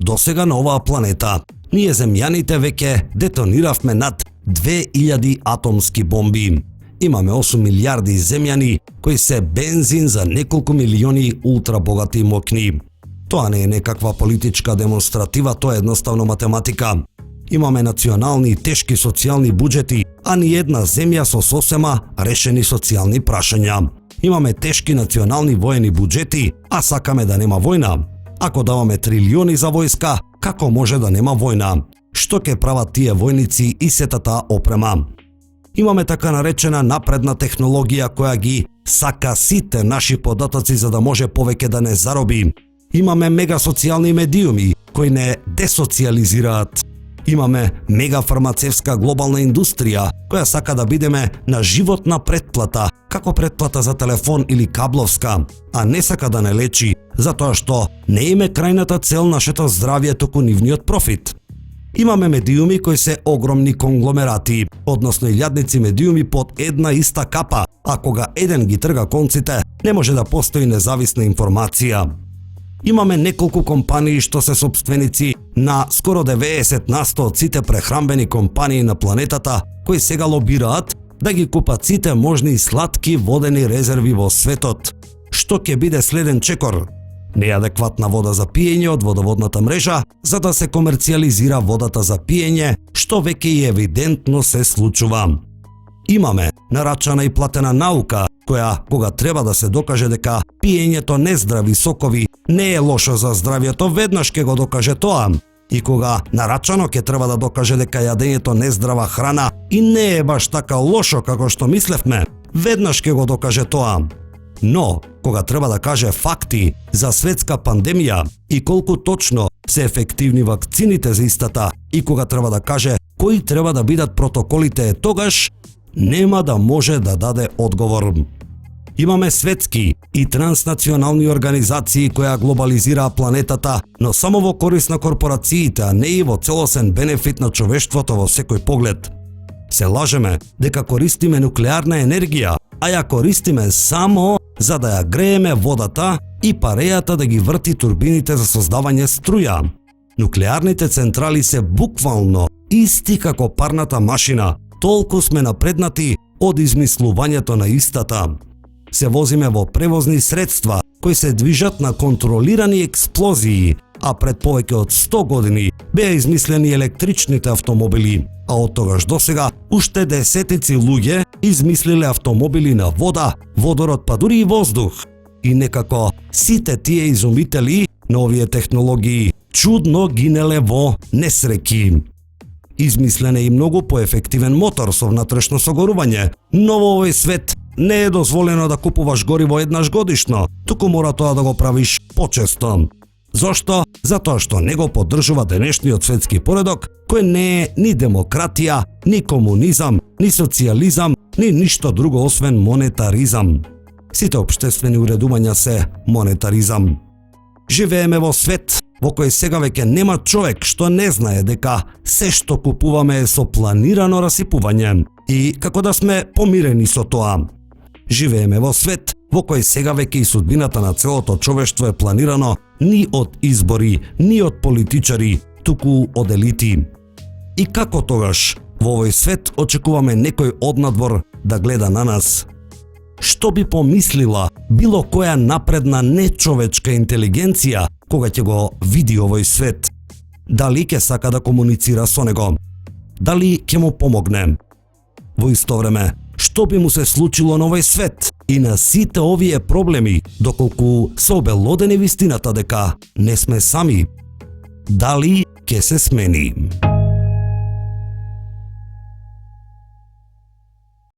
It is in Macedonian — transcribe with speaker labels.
Speaker 1: досега на оваа планета. Ние земјаните веќе детониравме над 2000 атомски бомби. Имаме 8 милиарди земјани кои се бензин за неколку милиони ултрабогати и мокни. Тоа не е некаква политичка демонстратива, тоа е едноставно математика. Имаме национални и тешки социјални буџети, а ни една земја со сосема решени социјални прашања. Имаме тешки национални воени буџети, а сакаме да нема војна. Ако даваме трилиони за војска, како може да нема војна? Што ќе прават тие војници и сета таа опрема? Имаме така наречена напредна технологија која ги сака сите наши податоци за да може повеќе да не зароби. Имаме мега социјални медиуми кои не десоциализираат. Имаме мега фармацевска глобална индустрија која сака да бидеме на животна претплата, како претплата за телефон или кабловска, а не сака да не лечи, затоа што не име крајната цел нашето здравје, туку нивниот профит. Имаме медиуми кои се огромни конгломерати, односно илјадници медиуми под една иста капа, а кога еден ги трга конците, не може да постои независна информација. Имаме неколку компании што се сопственици на скоро 90% од сите прехрамбени компании на планетата, кои сега лобираат да ги купат сите можни сладки водени резерви во светот. Што ќе биде следен чекор? Неадекватна вода за пиење од водоводната мрежа, за да се комерцијализира водата за пиење, што веќе и евидентно се случува. Имаме нарачана и платена наука, која, кога треба да се докаже дека пиењето нездрави сокови не е лошо за здравјето, веднаш ќе го докаже тоа. И кога нарачано ќе треба да докаже дека јадењето нездрава храна и не е баш така лошо како што мислевме, веднаш ќе го докаже тоа. Но, кога треба да каже факти за светска пандемија и колку точно се ефективни вакцините за истата и кога треба да каже кои треба да бидат протоколите, тогаш нема да може да даде одговор. Имаме светски и транснационални организации која глобализираа планетата, но само во корист на корпорациите, а не и во целосен бенефит на човештвото во секој поглед. Се лажеме дека користиме нуклеарна енергија, а ја користиме само за да ја грееме водата и парејата да ги врти турбините за создавање струја. Нуклеарните централи се буквално исти како парната машина, толку сме напреднати од измислувањето на истата. Се возиме во превозни средства кои се движат на контролирани експлозии, а пред повеќе од 100 години беа измислени електричните автомобили, а од тогаш досега уште десетици луѓе измислиле автомобили на вода, водород, па дури и воздух. И некако сите тие изумители на овие технологии чудно гинеле во несреќи. Измислен е и многу поефективен мотор со внатрешно согорување, но во овој свет не е дозволено да купуваш гориво еднаш годишно, туку мора тоа да го правиш почесто. Зошто? Затоа што не го поддржува денешниот светски поредок, кој не е ни демократија, ни комунизам, ни социјализам, ни ништо друго освен монетаризам. Сите општествени уредувања се монетаризам. Живееме во свет во кој сега веќе нема човек што не знае дека се што купуваме е со планирано расипување и како да сме помирени со тоа. Живееме во свет во кој сега веќе и судбината на целото човештво е планирано ни од избори, ни од политичари, туку од елити. И како тогаш во овој свет очекуваме некој однадвор да гледа на нас? Што би помислила било која напредна нечовечка интелигенција кога ќе го види овој свет? Дали ќе сака да комуницира со него? Дали ќе му помогне? Во исто време, што би му се случило на овој свет и на сите овие проблеми, доколку се обелодени вистината дека не сме сами? Дали ќе се смени?